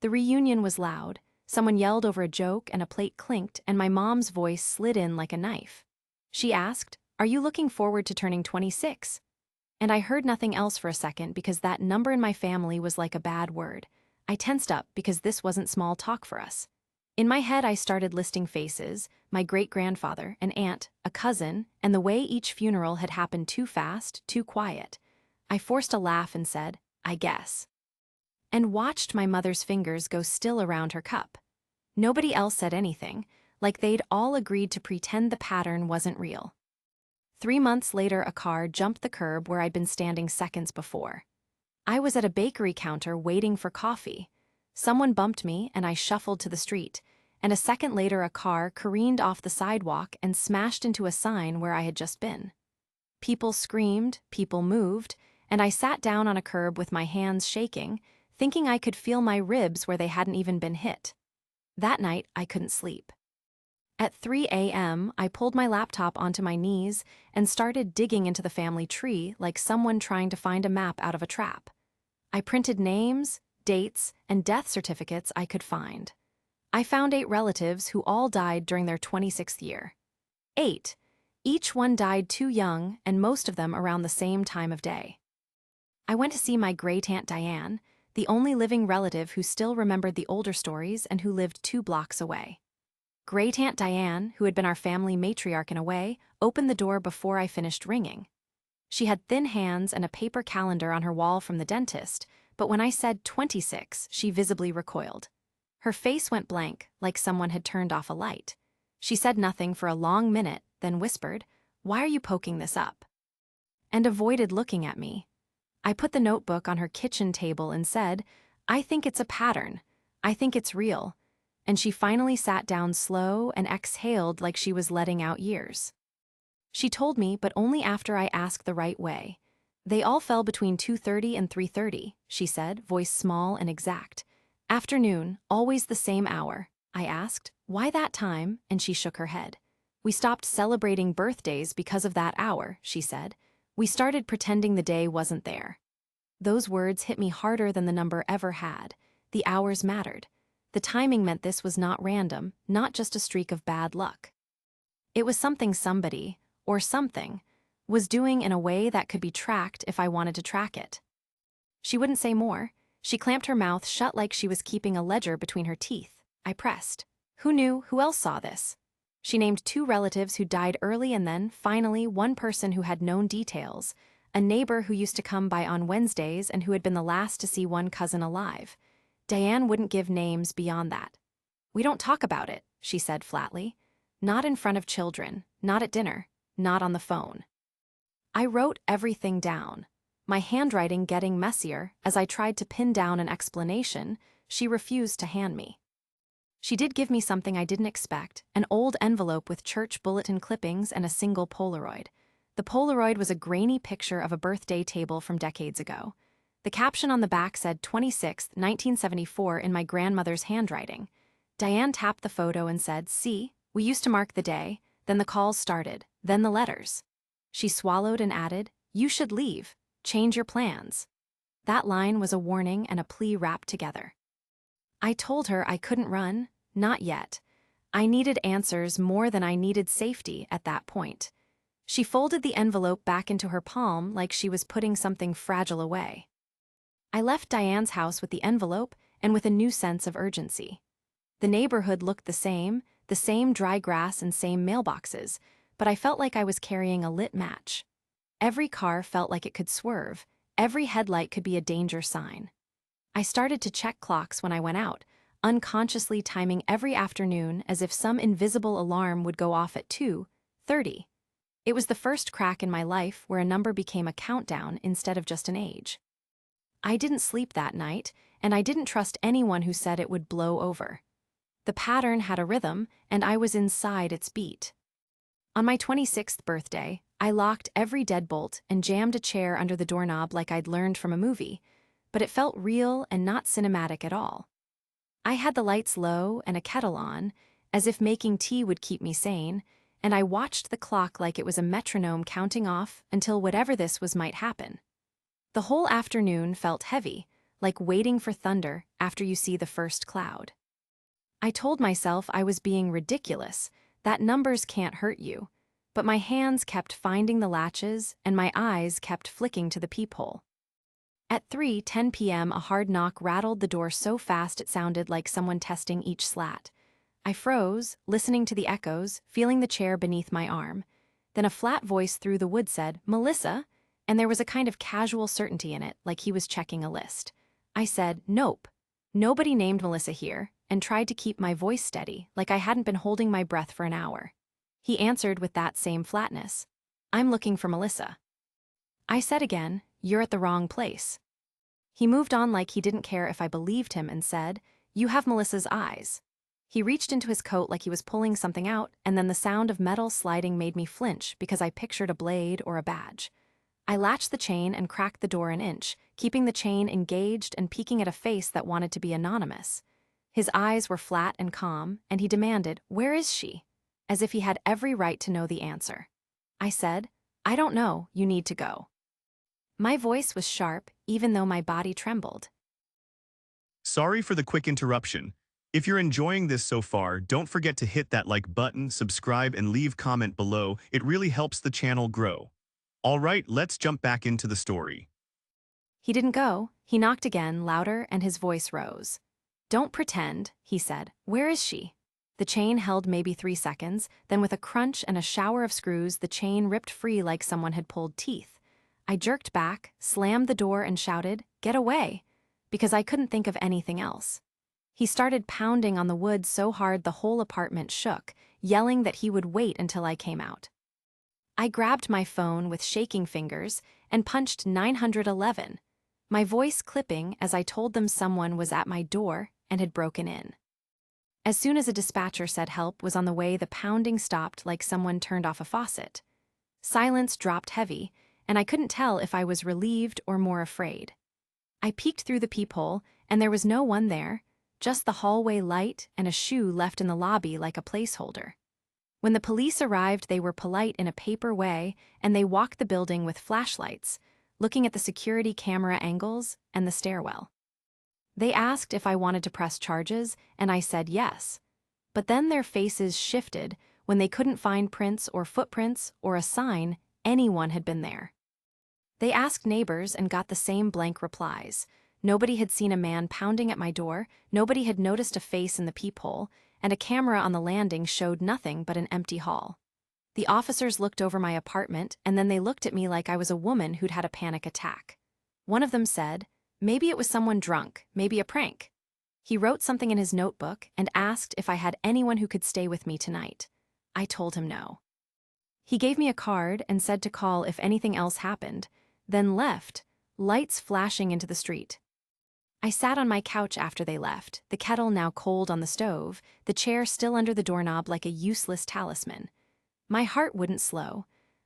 The reunion was loud. Someone yelled over a joke and a plate clinked, and my mom's voice slid in like a knife. She asked, "Are you looking forward to turning 26?" And I heard nothing else for a second because that number in my family was like a bad word. I tensed up because this wasn't small talk for us. In my head, I started listing faces: my great-grandfather, an aunt, a cousin, and the way each funeral had happened too fast, too quiet. I forced a laugh and said, "I guess," and watched my mother's fingers go still around her cup. Nobody else said anything, like they'd all agreed to pretend the pattern wasn't real. 3 months later, a car jumped the curb where I'd been standing seconds before. I was at a bakery counter waiting for coffee. Someone bumped me and I shuffled to the street, and a second later a car careened off the sidewalk and smashed into a sign where I had just been. People screamed, people moved, and I sat down on a curb with my hands shaking, thinking I could feel my ribs where they hadn't even been hit. That night, I couldn't sleep. At 3 a.m., I pulled my laptop onto my knees and started digging into the family tree like someone trying to find a map out of a trap. I printed names, dates, and death certificates I could find. I found 8 relatives who all died during their 26th year. 8. Each one died too young, and most of them around the same time of day. I went to see my great-aunt Diane, the only living relative who still remembered the older stories and who lived 2 blocks away. Great-aunt Diane, who had been our family matriarch in a way, opened the door before I finished ringing. She had thin hands and a paper calendar on her wall from the dentist, but when I said 26, she visibly recoiled. Her face went blank, like someone had turned off a light. She said nothing for a long minute, then whispered, "Why are you poking this up?" and avoided looking at me. I put the notebook on her kitchen table and said, "I think it's a pattern. I think it's real." And she finally sat down slow and exhaled like she was letting out years. She told me, but only after I asked the right way. "They all fell between 2:30 and 3:30, she said, voice small and exact. "Afternoon, always the same hour." I asked, "Why that time?" and she shook her head. "We stopped celebrating birthdays because of that hour," she said. "We started pretending the day wasn't there." Those words hit me harder than the number ever had. The hours mattered. The timing meant this was not random, not just a streak of bad luck. It was something somebody, or something, was doing in a way that could be tracked if I wanted to track it. She wouldn't say more. She clamped her mouth shut like she was keeping a ledger between her teeth. I pressed. "Who knew? Who else saw this?" She named 2 relatives who died early and then, finally, one person who had known details, a neighbor who used to come by on Wednesdays and who had been the last to see one cousin alive. Diane wouldn't give names beyond that. "We don't talk about it," she said flatly. "Not in front of children, not at dinner, not on the phone." I wrote everything down. My handwriting getting messier as I tried to pin down an explanation she refused to hand me. She did give me something I didn't expect, an old envelope with church bulletin clippings and a single Polaroid. The Polaroid was a grainy picture of a birthday table from decades ago. The caption on the back said 26th, 1974 in my grandmother's handwriting. Diane tapped the photo and said, "See, we used to mark the day, then the calls started, then the letters." She swallowed and added, "You should leave. Change your plans." That line was a warning and a plea wrapped together. I told her I couldn't run, not yet. I needed answers more than I needed safety at that point. She folded the envelope back into her palm like she was putting something fragile away. I left Diane's house with the envelope and with a new sense of urgency. The neighborhood looked the same dry grass and same mailboxes, but I felt like I was carrying a lit match. Every car felt like it could swerve, every headlight could be a danger sign. I started to check clocks when I went out, unconsciously timing every afternoon as if some invisible alarm would go off at 2:30. It was the first crack in my life where a number became a countdown instead of just an age. I didn't sleep that night, and I didn't trust anyone who said it would blow over. The pattern had a rhythm, and I was inside its beat. On my 26th birthday, I locked every deadbolt and jammed a chair under the doorknob like I'd learned from a movie, but it felt real and not cinematic at all. I had the lights low and a kettle on, as if making tea would keep me sane, and I watched the clock like it was a metronome counting off until whatever this was might happen. The whole afternoon felt heavy, like waiting for thunder after you see the first cloud. I told myself I was being ridiculous, that numbers can't hurt you, but my hands kept finding the latches and my eyes kept flicking to the peephole. At 3:10 p.m., a hard knock rattled the door so fast it sounded like someone testing each slat. I froze, listening to the echoes, feeling the chair beneath my arm. Then a flat voice through the wood said, "Melissa?" And there was a kind of casual certainty in it, like he was checking a list. I said, "Nope. Nobody named Melissa here," and tried to keep my voice steady, like I hadn't been holding my breath for an hour. He answered with that same flatness. "I'm looking for Melissa." I said again, "You're at the wrong place." He moved on like he didn't care if I believed him and said, "You have Melissa's eyes." He reached into his coat like he was pulling something out, and then the sound of metal sliding made me flinch because I pictured a blade or a badge. I latched the chain and cracked the door an inch, keeping the chain engaged and peeking at a face that wanted to be anonymous. His eyes were flat and calm, and he demanded, "Where is she?" as if he had every right to know the answer. I said, "I don't know, you need to go." My voice was sharp, even though my body trembled. Sorry for the quick interruption. If you're enjoying this so far, don't forget to hit that like button, subscribe, and leave comment below. It really helps the channel grow. All right, let's jump back into the story. He didn't go. He knocked again, louder, and his voice rose. "Don't pretend," he said. "Where is she?" The chain held maybe 3 seconds, then with a crunch and a shower of screws, the chain ripped free like someone had pulled teeth. I jerked back, slammed the door, and shouted, "Get away!" because I couldn't think of anything else. He started pounding on the wood so hard the whole apartment shook, yelling that he would wait until I came out. I grabbed my phone with shaking fingers and punched 911, my voice clipping as I told them someone was at my door and had broken in. As soon as a dispatcher said help was on the way, the pounding stopped like someone turned off a faucet. Silence dropped heavy, and I couldn't tell if I was relieved or more afraid. I peeked through the peephole, and there was no one there, just the hallway light and a shoe left in the lobby like a placeholder. When the police arrived, they were polite in a paper way, and they walked the building with flashlights, looking at the security camera angles and the stairwell. They asked if I wanted to press charges, and I said yes. But then their faces shifted when they couldn't find prints or footprints or a sign anyone had been there. They asked neighbors and got the same blank replies. Nobody had seen a man pounding at my door, nobody had noticed a face in the peephole, and a camera on the landing showed nothing but an empty hall. The officers looked over my apartment, and then they looked at me like I was a woman who'd had a panic attack. One of them said, "Maybe it was someone drunk, maybe a prank." He wrote something in his notebook and asked if I had anyone who could stay with me tonight. I told him no. He gave me a card and said to call if anything else happened, then left, lights flashing into the street. I sat on my couch after they left, the kettle now cold on the stove, the chair still under the doorknob like a useless talisman. My heart wouldn't slow.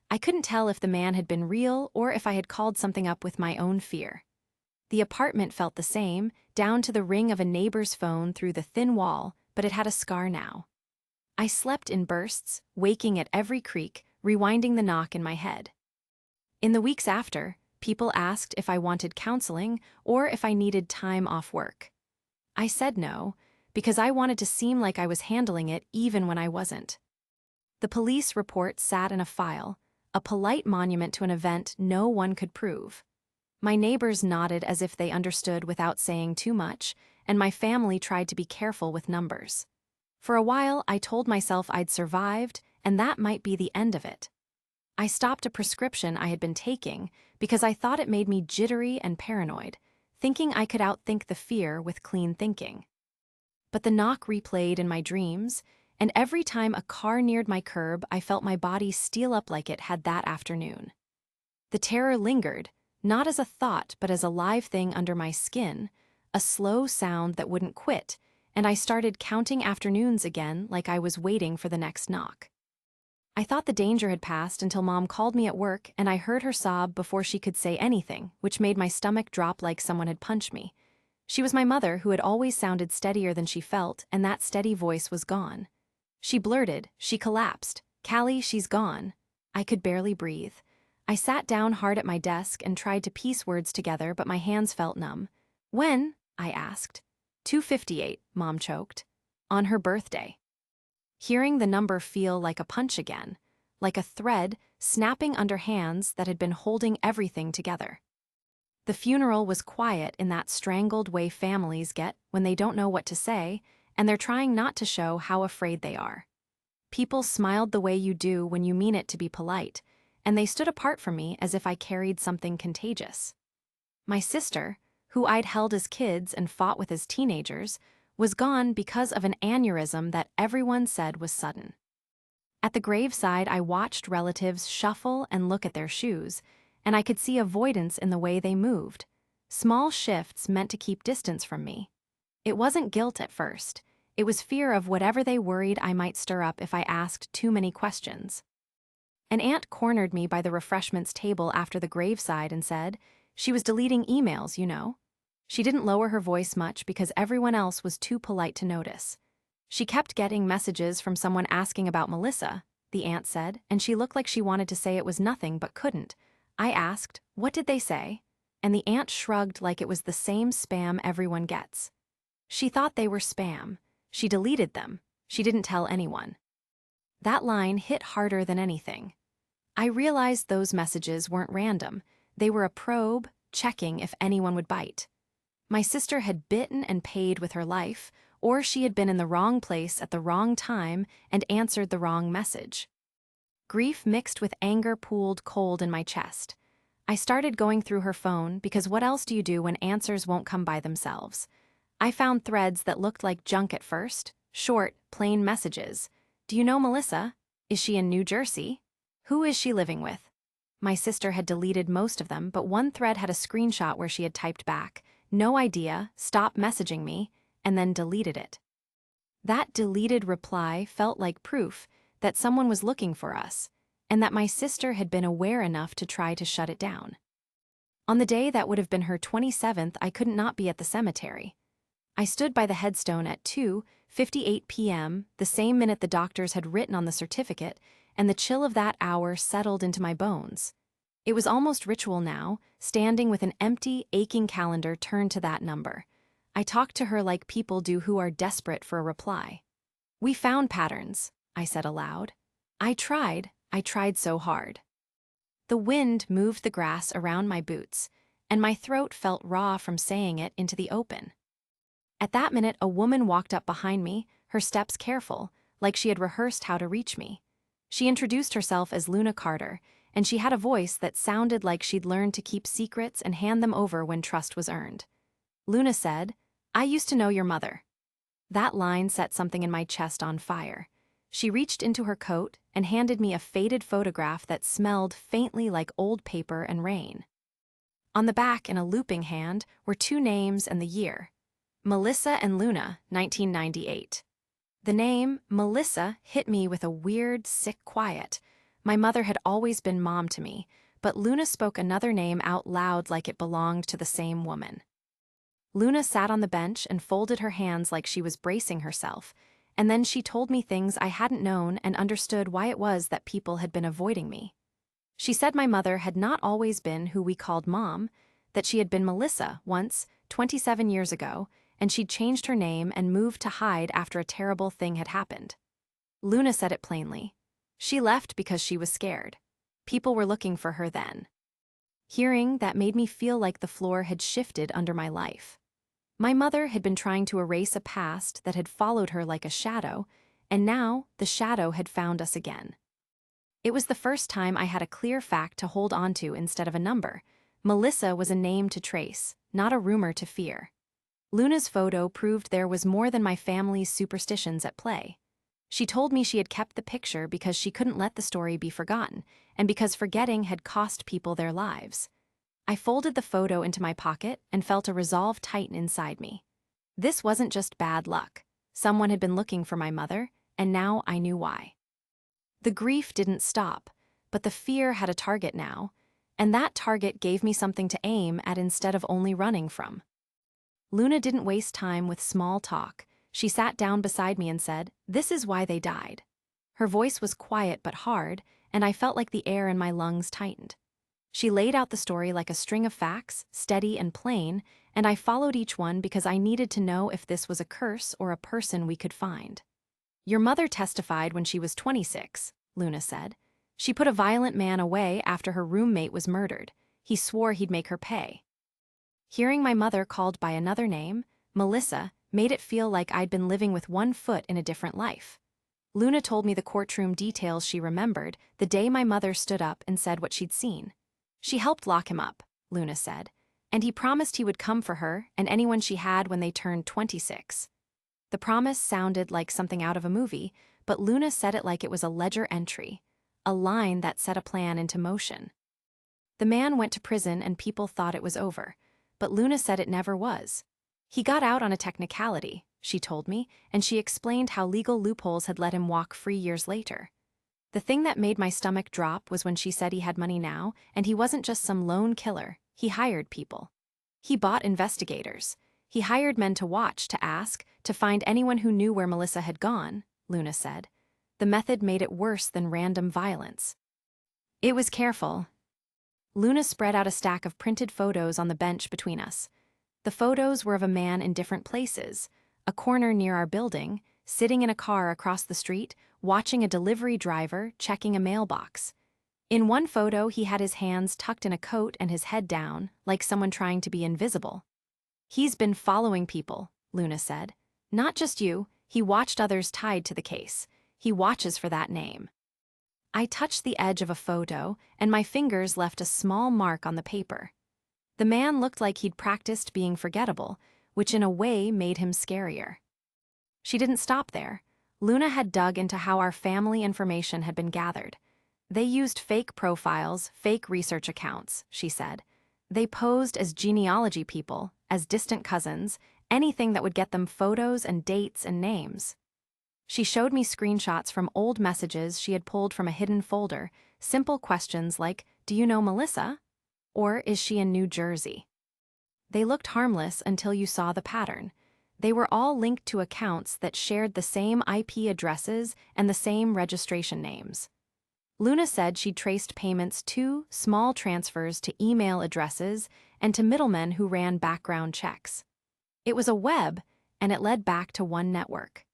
I couldn't tell if the man had been real or if I had called something up with my own fear. The apartment felt the same, down to the ring of a neighbor's phone through the thin wall, but it had a scar now. I slept in bursts, waking at every creak, rewinding the knock in my head. In the weeks after, people asked if I wanted counseling or if I needed time off work. I said no, because I wanted to seem like I was handling it even when I wasn't. The police report sat in a file, a polite monument to an event no one could prove. My neighbors nodded as if they understood without saying too much, and my family tried to be careful with numbers. For a while, I told myself I'd survived, and that might be the end of it. I stopped a prescription I had been taking because I thought it made me jittery and paranoid, thinking I could outthink the fear with clean thinking. But the knock replayed in my dreams, and every time a car neared my curb, I felt my body steel up like it had that afternoon. The terror lingered, not as a thought but as a live thing under my skin, a slow sound that wouldn't quit, and I started counting afternoons again like I was waiting for the next knock. I thought the danger had passed until Mom called me at work and I heard her sob before she could say anything, which made my stomach drop like someone had punched me. She was my mother, who had always sounded steadier than she felt, and that steady voice was gone. She blurted, she collapsed, "Callie, she's gone." I could barely breathe. I sat down hard at my desk and tried to piece words together, but my hands felt numb. When? I asked. 2:58, Mom choked. On her birthday. Hearing the number feel like a punch again, like a thread snapping under hands that had been holding everything together. The funeral was quiet in that strangled way families get when they don't know what to say, and they're trying not to show how afraid they are. People smiled the way you do when you mean it to be polite, and they stood apart from me as if I carried something contagious. My sister, who I'd held as kids and fought with as teenagers, was gone because of an aneurysm that everyone said was sudden. At the graveside, I watched relatives shuffle and look at their shoes, and I could see avoidance in the way they moved. Small shifts meant to keep distance from me. It wasn't guilt at first. It was fear of whatever they worried I might stir up if I asked too many questions. An aunt cornered me by the refreshments table after the graveside and said, she was deleting emails, you know. She didn't lower her voice much because everyone else was too polite to notice. She kept getting messages from someone asking about Melissa, the aunt said, and she looked like she wanted to say it was nothing but couldn't. I asked, what did they say? And the aunt shrugged like it was the same spam everyone gets. She thought they were spam. She deleted them. She didn't tell anyone. That line hit harder than anything. I realized those messages weren't random. They were a probe, checking if anyone would bite. My sister had bitten and paid with her life, or she had been in the wrong place at the wrong time and answered the wrong message. Grief mixed with anger pooled cold in my chest. I started going through her phone because what else do you do when answers won't come by themselves? I found threads that looked like junk at first, short, plain messages. Do you know Melissa? Is she in New Jersey? Who is she living with? My sister had deleted most of them, but one thread had a screenshot where she had typed back, no idea, stop messaging me, and then deleted it. That deleted reply felt like proof that someone was looking for us, and that my sister had been aware enough to try to shut it down. On the day that would have been her 27th, I couldn't not be at the cemetery. I stood by the headstone at 2:58 p.m., the same minute the doctors had written on the certificate, and the chill of that hour settled into my bones. It was almost ritual now, standing with an empty, aching calendar turned to that number. I talked to her like people do who are desperate for a reply. We found patterns, I said aloud. I tried so hard. The wind moved the grass around my boots, and my throat felt raw from saying it into the open. At that minute, a woman walked up behind me, her steps careful, like she had rehearsed how to reach me. She introduced herself as Luna Carter, and she had a voice that sounded like she'd learned to keep secrets and hand them over when trust was earned. Luna said, I used to know your mother. That line set something in my chest on fire. She reached into her coat and handed me a faded photograph that smelled faintly like old paper and rain. On the back, in a looping hand, were two names and the year. Melissa and Luna, 1998. The name, Melissa, hit me with a weird, sick quiet. My mother had always been Mom to me, but Luna spoke another name out loud like it belonged to the same woman. Luna sat on the bench and folded her hands like she was bracing herself, and then she told me things I hadn't known and understood why it was that people had been avoiding me. She said my mother had not always been who we called Mom, that she had been Melissa once, 27 years ago, and she'd changed her name and moved to hide after a terrible thing had happened. Luna said it plainly. She left because she was scared. People were looking for her then. Hearing that made me feel like the floor had shifted under my life. My mother had been trying to erase a past that had followed her like a shadow, and now the shadow had found us again. It was the first time I had a clear fact to hold onto instead of a number. Melissa was a name to trace, not a rumor to fear. Luna's photo proved there was more than my family's superstitions at play. She told me she had kept the picture because she couldn't let the story be forgotten, and because forgetting had cost people their lives. I folded the photo into my pocket and felt a resolve tighten inside me. This wasn't just bad luck. Someone had been looking for my mother, and now I knew why. The grief didn't stop, but the fear had a target now, and that target gave me something to aim at instead of only running from. Luna didn't waste time with small talk. She sat down beside me and said, "This is why they died." Her voice was quiet but hard, and I felt like the air in my lungs tightened. She laid out the story like a string of facts, steady and plain, and I followed each one because I needed to know if this was a curse or a person we could find. Your mother testified when she was 26, Luna said. She put a violent man away after her roommate was murdered. He swore he'd make her pay. Hearing my mother called by another name, Melissa, made it feel like I'd been living with one foot in a different life. Luna told me the courtroom details she remembered the day my mother stood up and said what she'd seen. She helped lock him up, Luna said, and he promised he would come for her and anyone she had when they turned 26. The promise sounded like something out of a movie, but Luna said it like it was a ledger entry, a line that set a plan into motion. The man went to prison and people thought it was over, but Luna said it never was. He got out on a technicality, she told me, and she explained how legal loopholes had let him walk free years later. The thing that made my stomach drop was when she said he had money now, and he wasn't just some lone killer, he hired people. He bought investigators. He hired men to watch, to ask, to find anyone who knew where Melissa had gone, Luna said. The method made it worse than random violence. It was careful. Luna spread out a stack of printed photos on the bench between us. The photos were of a man in different places, a corner near our building, sitting in a car across the street, watching a delivery driver checking a mailbox. In one photo, he had his hands tucked in a coat and his head down, like someone trying to be invisible. He's been following people, Luna said. Not just you, he watched others tied to the case. He watches for that name. I touched the edge of a photo, and my fingers left a small mark on the paper. The man looked like he'd practiced being forgettable, which in a way made him scarier. She didn't stop there. Luna had dug into how our family information had been gathered. They used fake profiles, fake research accounts, she said. They posed as genealogy people, as distant cousins, anything that would get them photos and dates and names. She showed me screenshots from old messages she had pulled from a hidden folder, simple questions like, "Do you know Melissa?" Or "Is she in New Jersey?" They looked harmless until you saw the pattern. They were all linked to accounts that shared the same IP addresses and the same registration names. Luna said she'd traced payments to small transfers to email addresses and to middlemen who ran background checks. It was a web, and it led back to one network.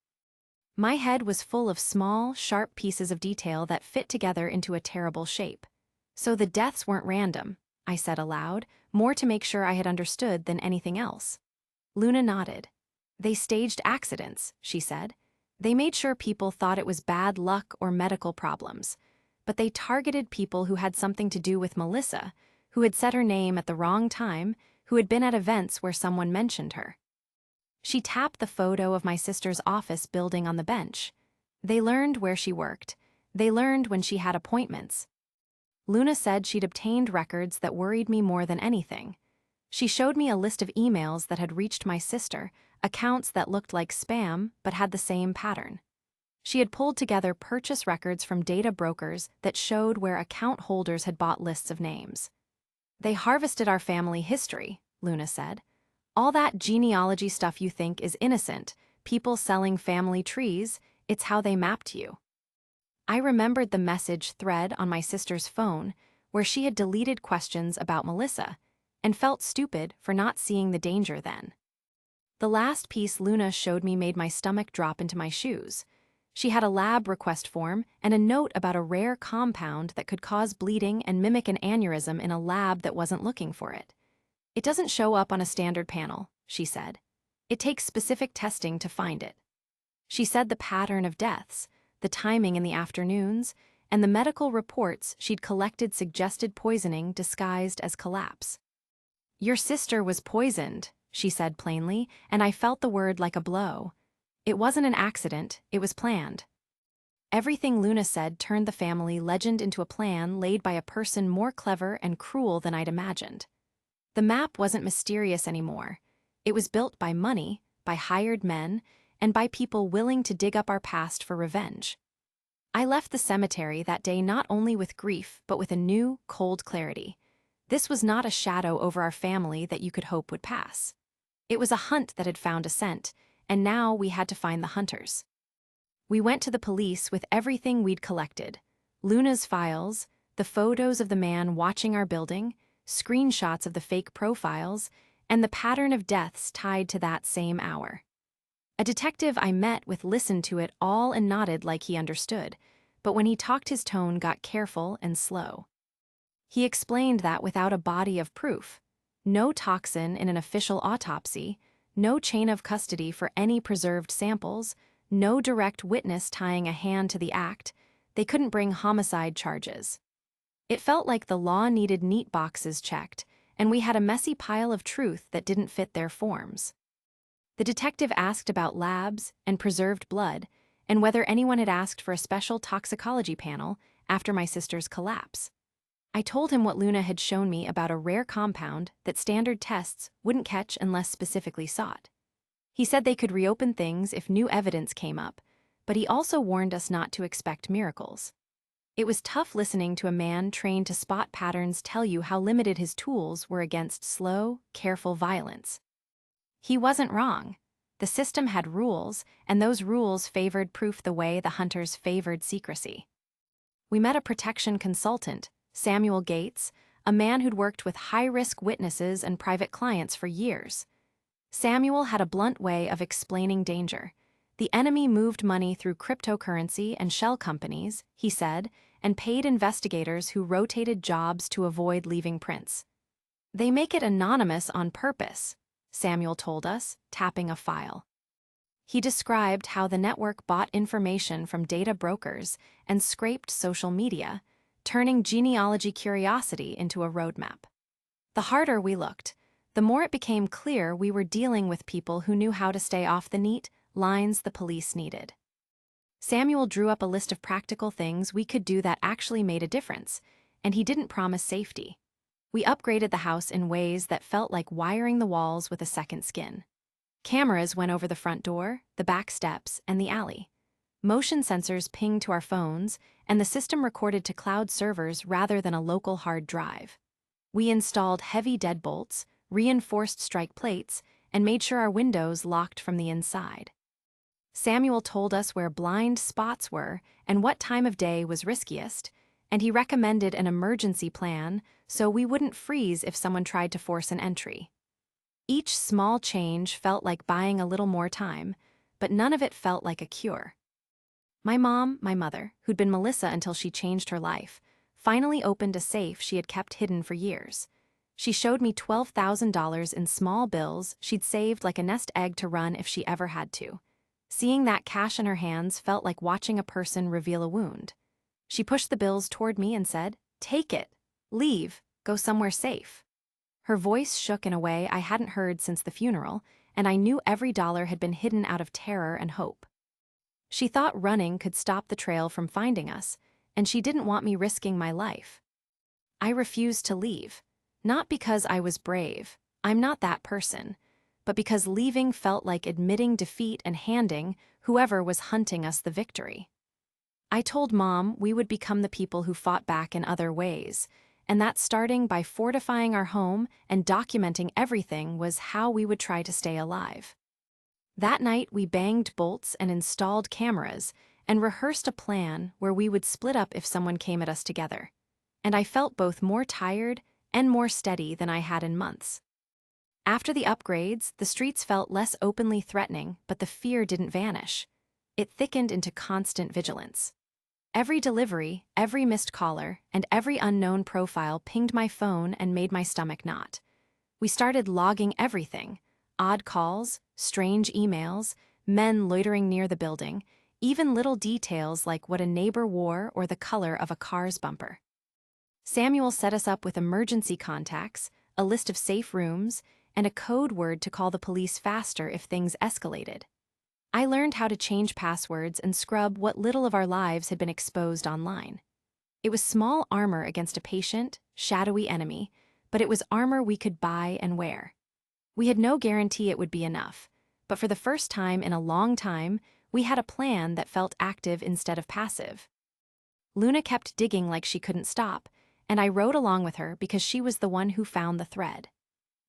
My head was full of small, sharp pieces of detail that fit together into a terrible shape. So the deaths weren't random, I said aloud, more to make sure I had understood than anything else. Luna nodded. They staged accidents, she said. They made sure people thought it was bad luck or medical problems. But they targeted people who had something to do with Melissa, who had said her name at the wrong time, who had been at events where someone mentioned her. She tapped the photo of my sister's office building on the bench. They learned where she worked. They learned when she had appointments. Luna said she'd obtained records that worried me more than anything. She showed me a list of emails that had reached my sister, accounts that looked like spam but had the same pattern. She had pulled together purchase records from data brokers that showed where account holders had bought lists of names. They harvested our family history, Luna said. All that genealogy stuff you think is innocent, people selling family trees, it's how they mapped you. I remembered the message thread on my sister's phone where she had deleted questions about Melissa and felt stupid for not seeing the danger then. The last piece Luna showed me made my stomach drop into my shoes. She had a lab request form and a note about a rare compound that could cause bleeding and mimic an aneurysm in a lab that wasn't looking for it. It doesn't show up on a standard panel, she said. It takes specific testing to find it. She said the pattern of deaths, the timing in the afternoons, and the medical reports she'd collected suggested poisoning disguised as collapse. Your sister was poisoned, she said plainly, and I felt the word like a blow. It wasn't an accident, it was planned. Everything Luna said turned the family legend into a plan laid by a person more clever and cruel than I'd imagined. The map wasn't mysterious anymore. It was built by money, by hired men, and by people willing to dig up our past for revenge. I left the cemetery that day not only with grief, but with a new, cold clarity. This was not a shadow over our family that you could hope would pass. It was a hunt that had found a scent, and now we had to find the hunters. We went to the police with everything we'd collected: Luna's files, the photos of the man watching our building, screenshots of the fake profiles, and the pattern of deaths tied to that same hour. A detective I met with listened to it all and nodded like he understood, but when he talked his tone got careful and slow. He explained that without a body of proof, no toxin in an official autopsy, no chain of custody for any preserved samples, no direct witness tying a hand to the act, they couldn't bring homicide charges. It felt like the law needed neat boxes checked, and we had a messy pile of truth that didn't fit their forms. The detective asked about labs and preserved blood, and whether anyone had asked for a special toxicology panel after my sister's collapse. I told him what Luna had shown me about a rare compound that standard tests wouldn't catch unless specifically sought. He said they could reopen things if new evidence came up, but he also warned us not to expect miracles. It was tough listening to a man trained to spot patterns tell you how limited his tools were against slow, careful violence. He wasn't wrong. The system had rules, and those rules favored proof the way the hunters favored secrecy. We met a protection consultant, Samuel Gates, a man who'd worked with high-risk witnesses and private clients for years. Samuel had a blunt way of explaining danger. The enemy moved money through cryptocurrency and shell companies, he said, and paid investigators who rotated jobs to avoid leaving prints. They make it anonymous on purpose, Samuel told us, tapping a file. He described how the network bought information from data brokers and scraped social media, turning genealogy curiosity into a roadmap. The harder we looked, the more it became clear we were dealing with people who knew how to stay off the neat lines the police needed. Samuel drew up a list of practical things we could do that actually made a difference, and he didn't promise safety. We upgraded the house in ways that felt like wiring the walls with a second skin. Cameras went over the front door, the back steps, and the alley. Motion sensors pinged to our phones, and the system recorded to cloud servers rather than a local hard drive. We installed heavy deadbolts, reinforced strike plates, and made sure our windows locked from the inside. Samuel told us where blind spots were and what time of day was riskiest, and he recommended an emergency plan so we wouldn't freeze if someone tried to force an entry. Each small change felt like buying a little more time, but none of it felt like a cure. My mom, my mother, who'd been Melissa until she changed her life, finally opened a safe she had kept hidden for years. She showed me $12,000 in small bills she'd saved like a nest egg to run if she ever had to. Seeing that cash in her hands felt like watching a person reveal a wound. She pushed the bills toward me and said, "Take it. Leave. Go somewhere safe." Her voice shook in a way I hadn't heard since the funeral, and I knew every dollar had been hidden out of terror and hope. She thought running could stop the trail from finding us, and she didn't want me risking my life. I refused to leave, not because I was brave, I'm not that person, but because leaving felt like admitting defeat and handing whoever was hunting us the victory. I told Mom we would become the people who fought back in other ways, and that starting by fortifying our home and documenting everything was how we would try to stay alive. That night we banged bolts and installed cameras and rehearsed a plan where we would split up if someone came at us together. And I felt both more tired and more steady than I had in months. After the upgrades, the streets felt less openly threatening, but the fear didn't vanish. It thickened into constant vigilance. Every delivery, every missed caller, and every unknown profile pinged my phone and made my stomach knot. We started logging everything: odd calls, strange emails, men loitering near the building, even little details like what a neighbor wore or the color of a car's bumper. Samuel set us up with emergency contacts, a list of safe rooms, and a code word to call the police faster if things escalated. I learned how to change passwords and scrub what little of our lives had been exposed online. It was small armor against a patient, shadowy enemy, but it was armor we could buy and wear. We had no guarantee it would be enough, but for the first time in a long time, we had a plan that felt active instead of passive. Luna kept digging like she couldn't stop, and I rode along with her because she was the one who found the thread.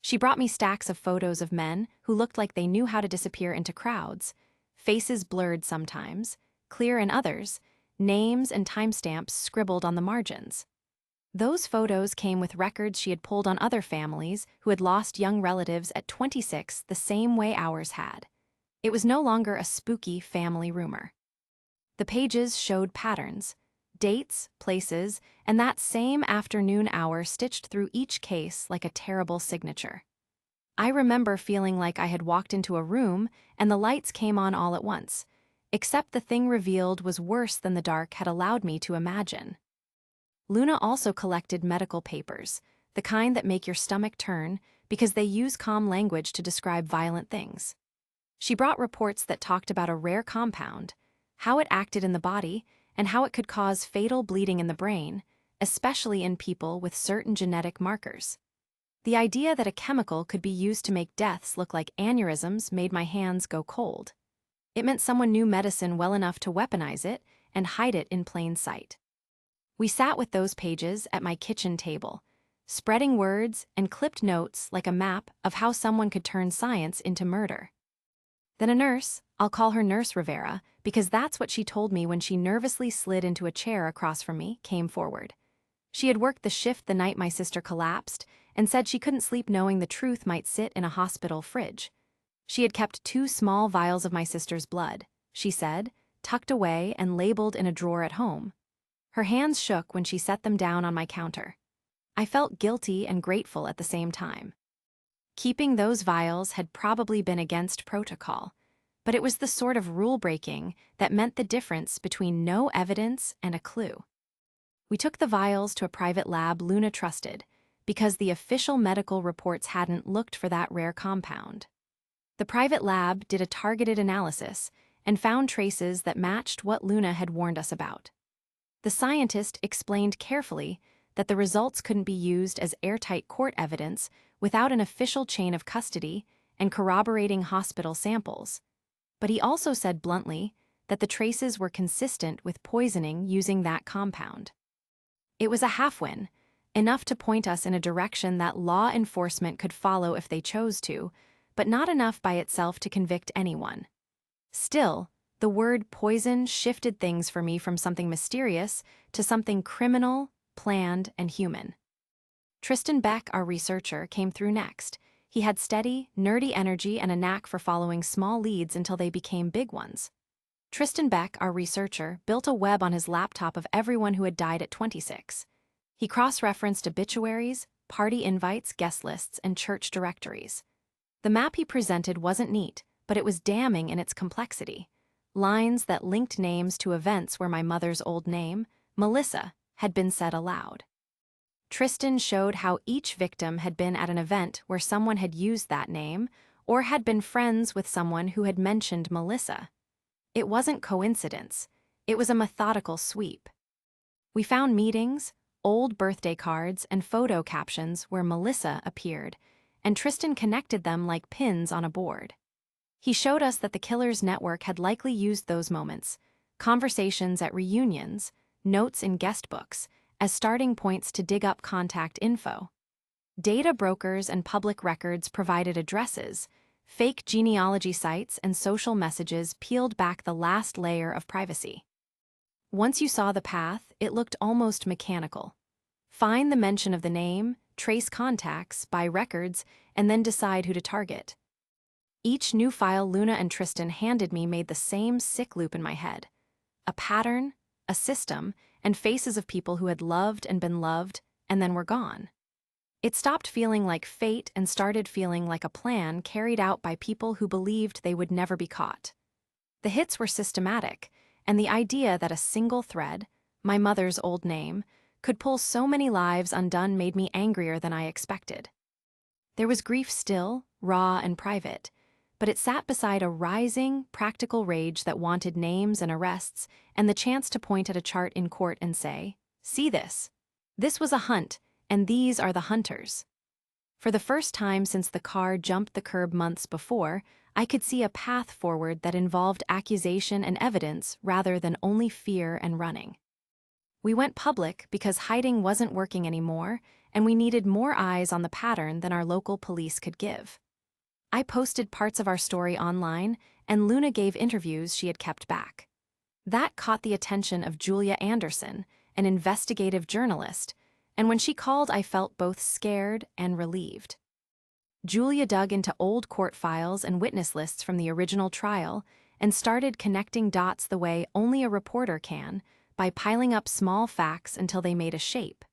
She brought me stacks of photos of men who looked like they knew how to disappear into crowds, faces blurred sometimes, clear in others, names and timestamps scribbled on the margins. Those photos came with records she had pulled on other families who had lost young relatives at 26 the same way ours had. It was no longer a spooky family rumor. The pages showed patterns, dates, places, and that same afternoon hour stitched through each case like a terrible signature. I remember feeling like I had walked into a room and the lights came on all at once, except the thing revealed was worse than the dark had allowed me to imagine. Luna also collected medical papers, the kind that make your stomach turn because they use calm language to describe violent things. She brought reports that talked about a rare compound, how it acted in the body, and how it could cause fatal bleeding in the brain, especially in people with certain genetic markers. The idea that a chemical could be used to make deaths look like aneurysms made my hands go cold. It meant someone knew medicine well enough to weaponize it and hide it in plain sight. We sat with those pages at my kitchen table, spreading words and clipped notes like a map of how someone could turn science into murder. Then a nurse, I'll call her Nurse Rivera, because that's what she told me when she nervously slid into a chair across from me, came forward. She had worked the shift the night my sister collapsed and said she couldn't sleep knowing the truth might sit in a hospital fridge. She had kept 2 small vials of my sister's blood, she said, tucked away and labeled in a drawer at home. Her hands shook when she set them down on my counter. I felt guilty and grateful at the same time. Keeping those vials had probably been against protocol, but it was the sort of rule-breaking that meant the difference between no evidence and a clue. We took the vials to a private lab Luna trusted, because the official medical reports hadn't looked for that rare compound. The private lab did a targeted analysis and found traces that matched what Luna had warned us about. The scientist explained carefully that the results couldn't be used as airtight court evidence without an official chain of custody and corroborating hospital samples. But he also said bluntly that the traces were consistent with poisoning using that compound. It was a half-win, enough to point us in a direction that law enforcement could follow if they chose to, but not enough by itself to convict anyone. Still, the word poison shifted things for me from something mysterious to something criminal, planned, and human. Tristan Beck, our researcher, came through next. He had steady, nerdy energy and a knack for following small leads until they became big ones. Tristan Beck, our researcher, built a web on his laptop of everyone who had died at 26. He cross-referenced obituaries, party invites, guest lists, and church directories. The map he presented wasn't neat, but it was damning in its complexity. Lines that linked names to events where my mother's old name, Melissa, had been said aloud. Tristan showed how each victim had been at an event where someone had used that name or had been friends with someone who had mentioned Melissa. It wasn't coincidence. It was a methodical sweep. We found meetings, old birthday cards, and photo captions where Melissa appeared, and Tristan connected them like pins on a board. He showed us that the killer's network had likely used those moments, conversations at reunions, notes in guest books, as starting points to dig up contact info. Data brokers and public records provided addresses. Fake genealogy sites and social messages peeled back the last layer of privacy. Once you saw the path, it looked almost mechanical. Find the mention of the name, trace contacts, buy records, and then decide who to target. Each new file Luna and Tristan handed me made the same sick loop in my head. A pattern, a system, and faces of people who had loved and been loved, and then were gone. It stopped feeling like fate and started feeling like a plan carried out by people who believed they would never be caught. The hits were systematic, and the idea that a single thread, my mother's old name, could pull so many lives undone made me angrier than I expected. There was grief still, raw and private, but it sat beside a rising, practical rage that wanted names and arrests and the chance to point at a chart in court and say, "See this? This was a hunt, and these are the hunters." For the first time since the car jumped the curb months before, I could see a path forward that involved accusation and evidence rather than only fear and running. We went public because hiding wasn't working anymore, and we needed more eyes on the pattern than our local police could give. I posted parts of our story online, and Luna gave interviews she had kept back. That caught the attention of Julia Anderson, an investigative journalist, and when she called, I felt both scared and relieved. Julia dug into old court files and witness lists from the original trial and started connecting dots the way only a reporter can, by piling up small facts until they made a shape.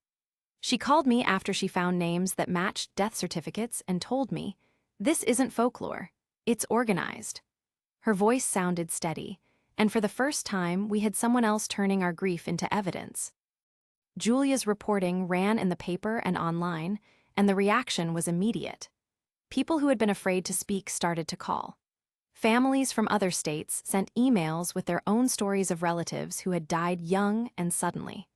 She called me after she found names that matched death certificates and told me, "This isn't folklore, it's organized." Her voice sounded steady, and for the first time we had someone else turning our grief into evidence. Julia's reporting ran in the paper and online, and the reaction was immediate. People who had been afraid to speak started to call. Families from other states sent emails with their own stories of relatives who had died young and suddenly.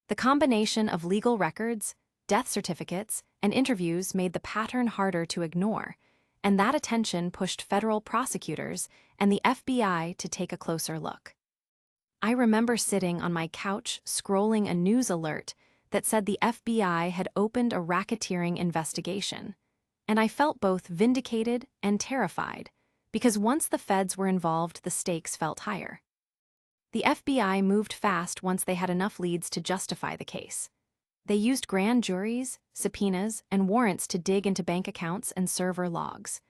The combination of legal records, death certificates, and interviews made the pattern harder to ignore, and that attention pushed federal prosecutors and the FBI to take a closer look. I remember sitting on my couch scrolling a news alert that said the FBI had opened a racketeering investigation, and I felt both vindicated and terrified, because once the feds were involved, the stakes felt higher. The FBI moved fast once they had enough leads to justify the case. They used grand juries, subpoenas, and warrants to dig into bank accounts and server logs.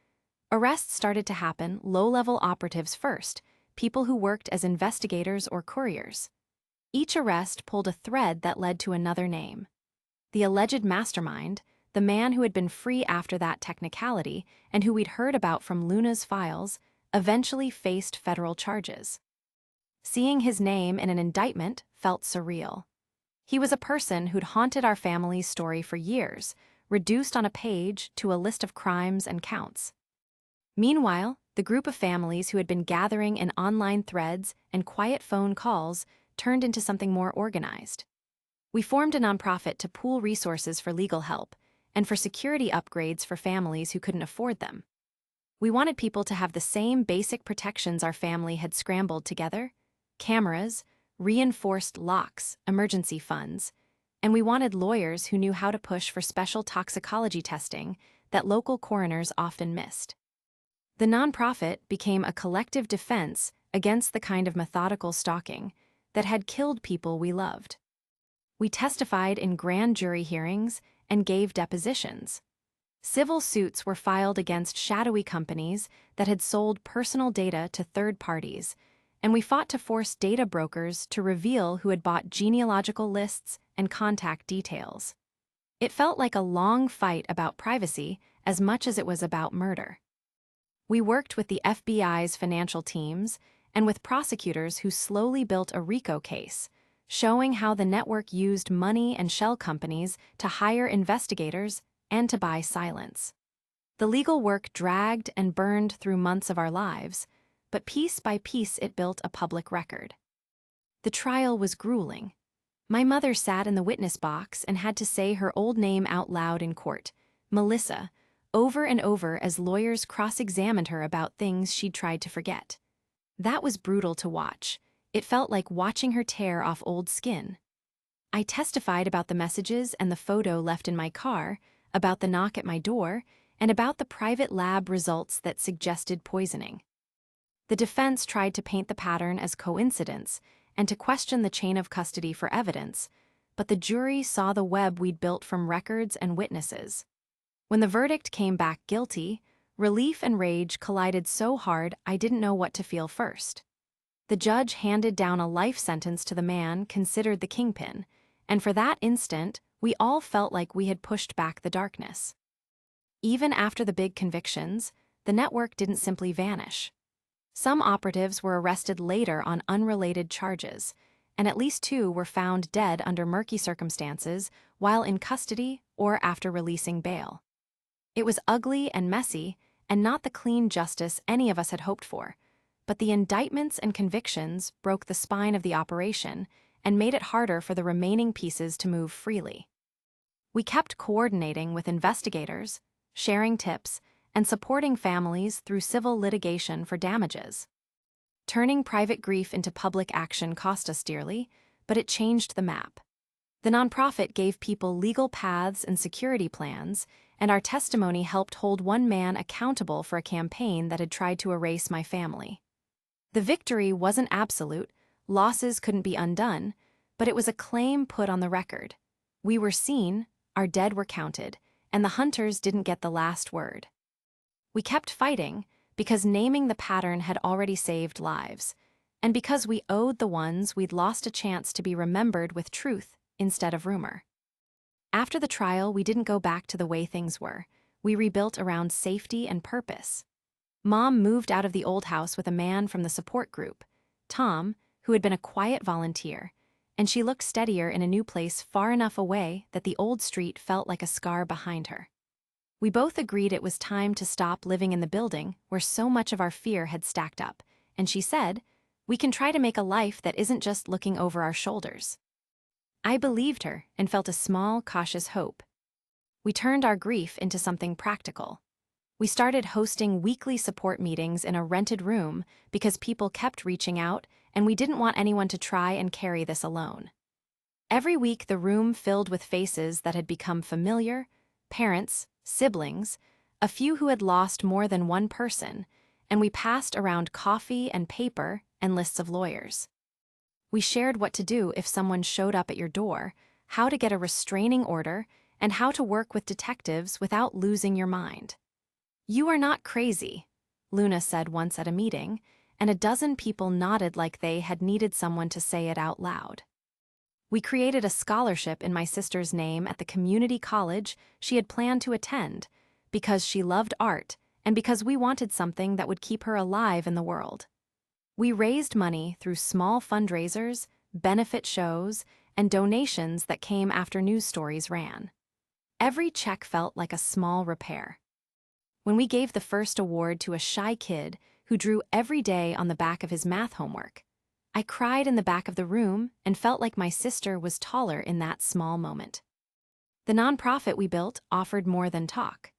Arrests started to happen, low-level operatives first, people who worked as investigators or couriers. Each arrest pulled a thread that led to another name. The alleged mastermind, the man who had been free after that technicality and who we'd heard about from Luna's files, eventually faced federal charges. Seeing his name in an indictment felt surreal. He was a person who'd haunted our family's story for years, reduced on a page to a list of crimes and counts. Meanwhile, the group of families who had been gathering in online threads and quiet phone calls turned into something more organized. We formed a nonprofit to pool resources for legal help and for security upgrades for families who couldn't afford them. We wanted people to have the same basic protections our family had scrambled together: cameras, reinforced locks, emergency funds, and we wanted lawyers who knew how to push for special toxicology testing that local coroners often missed. The nonprofit became a collective defense against the kind of methodical stalking that had killed people we loved. We testified in grand jury hearings and gave depositions. Civil suits were filed against shadowy companies that had sold personal data to third parties, and we fought to force data brokers to reveal who had bought genealogical lists and contact details. It felt like a long fight about privacy as much as it was about murder. We worked with the FBI's financial teams and with prosecutors who slowly built a RICO case, showing how the network used money and shell companies to hire investigators and to buy silence. The legal work dragged and burned through months of our lives, but piece by piece it built a public record. The trial was grueling. My mother sat in the witness box and had to say her old name out loud in court, Melissa, over and over as lawyers cross-examined her about things she'd tried to forget. That was brutal to watch. It felt like watching her tear off old skin. I testified about the messages and the photo left in my car, about the knock at my door, and about the private lab results that suggested poisoning. The defense tried to paint the pattern as coincidence and to question the chain of custody for evidence, but the jury saw the web we'd built from records and witnesses. When the verdict came back guilty, relief and rage collided so hard I didn't know what to feel first. The judge handed down a life sentence to the man considered the kingpin, and for that instant, we all felt like we had pushed back the darkness. Even after the big convictions, the network didn't simply vanish. Some operatives were arrested later on unrelated charges, and at least 2 were found dead under murky circumstances while in custody or after releasing bail. It was ugly and messy, and not the clean justice any of us had hoped for, but the indictments and convictions broke the spine of the operation and made it harder for the remaining pieces to move freely. We kept coordinating with investigators, sharing tips, and supporting families through civil litigation for damages. Turning private grief into public action cost us dearly, but it changed the map. The nonprofit gave people legal paths and security plans, and our testimony helped hold one man accountable for a campaign that had tried to erase my family. The victory wasn't absolute, losses couldn't be undone, but it was a claim put on the record. We were seen, our dead were counted, and the hunters didn't get the last word. We kept fighting because naming the pattern had already saved lives, and because we owed the ones we'd lost a chance to be remembered with truth instead of rumor. After the trial, we didn't go back to the way things were. We rebuilt around safety and purpose. Mom moved out of the old house with a man from the support group, Tom, who had been a quiet volunteer, and she looked steadier in a new place far enough away that the old street felt like a scar behind her. We both agreed it was time to stop living in the building where so much of our fear had stacked up, and she said, "We can try to make a life that isn't just looking over our shoulders." I believed her and felt a small, cautious hope. We turned our grief into something practical. We started hosting weekly support meetings in a rented room because people kept reaching out and we didn't want anyone to try and carry this alone. Every week the room filled with faces that had become familiar, parents, siblings, a few who had lost more than one person, and we passed around coffee and paper and lists of lawyers. We shared what to do if someone showed up at your door, how to get a restraining order, and how to work with detectives without losing your mind. "You are not crazy," Luna said once at a meeting, and a dozen people nodded like they had needed someone to say it out loud. We created a scholarship in my sister's name at the community college she had planned to attend because she loved art and because we wanted something that would keep her alive in the world. We raised money through small fundraisers, benefit shows, and donations that came after news stories ran. Every check felt like a small repair. When we gave the first award to a shy kid who drew every day on the back of his math homework, I cried in the back of the room and felt like my sister was taller in that small moment. The nonprofit we built offered more than talk.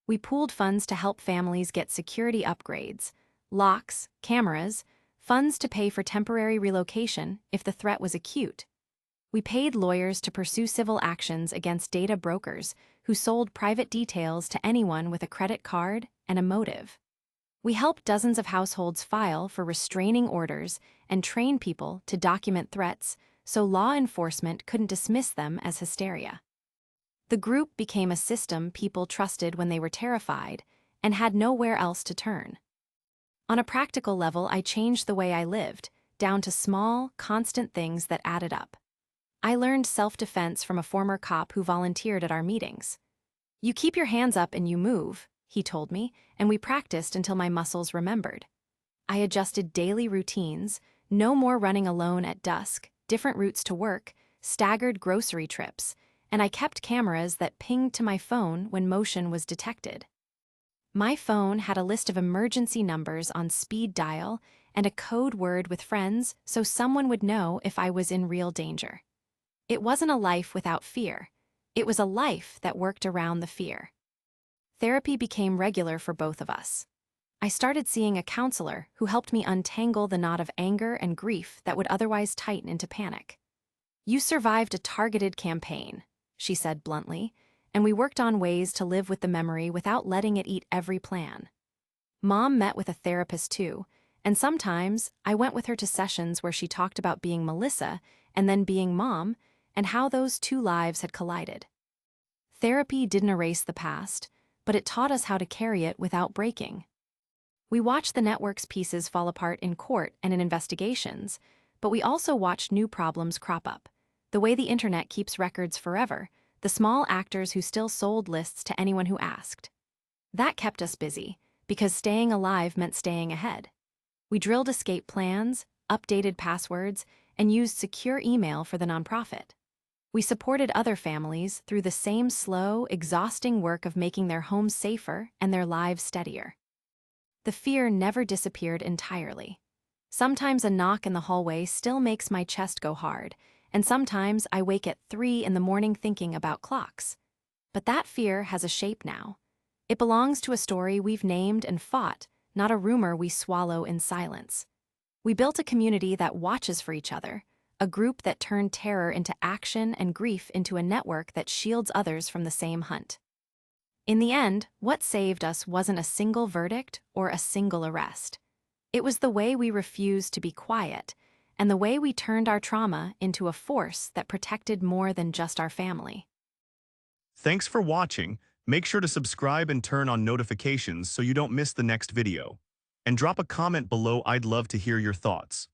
We pooled funds to help families get security upgrades, locks, cameras, funds to pay for temporary relocation if the threat was acute. We paid lawyers to pursue civil actions against data brokers who sold private details to anyone with a credit card and a motive. We helped dozens of households file for restraining orders and train people to document threats so law enforcement couldn't dismiss them as hysteria. The group became a system people trusted when they were terrified and had nowhere else to turn. On a practical level, I changed the way I lived, down to small, constant things that added up. I learned self-defense from a former cop who volunteered at our meetings. "You keep your hands up and you move," he told me, and we practiced until my muscles remembered. I adjusted daily routines, no more running alone at dusk, different routes to work, staggered grocery trips, and I kept cameras that pinged to my phone when motion was detected. My phone had a list of emergency numbers on speed dial and a code word with friends so someone would know if I was in real danger. It wasn't a life without fear. It was a life that worked around the fear. Therapy became regular for both of us. I started seeing a counselor who helped me untangle the knot of anger and grief that would otherwise tighten into panic. "You survived a targeted campaign," she said bluntly, and we worked on ways to live with the memory without letting it eat every plan. Mom met with a therapist too, and sometimes I went with her to sessions where she talked about being Melissa and then being Mom and how those two lives had collided. Therapy didn't erase the past, but it taught us how to carry it without breaking. We watched the network's pieces fall apart in court and in investigations, but we also watched new problems crop up. The way the internet keeps records forever, the small actors who still sold lists to anyone who asked. That kept us busy, because staying alive meant staying ahead. We drilled escape plans, updated passwords, and used secure email for the nonprofit. We supported other families through the same slow, exhausting work of making their homes safer and their lives steadier. The fear never disappeared entirely. Sometimes a knock in the hallway still makes my chest go hard, and sometimes I wake at 3 in the morning thinking about clocks. But that fear has a shape now. It belongs to a story we've named and fought, not a rumor we swallow in silence. We built a community that watches for each other, a group that turned terror into action and grief into a network that shields others from the same hunt. In the end, what saved us wasn't a single verdict or a single arrest. It was the way we refused to be quiet, and the way we turned our trauma into a force that protected more than just our family. Thanks for watching. Make sure to subscribe and turn on notifications so you don't miss the next video. And drop a comment below, I'd love to hear your thoughts.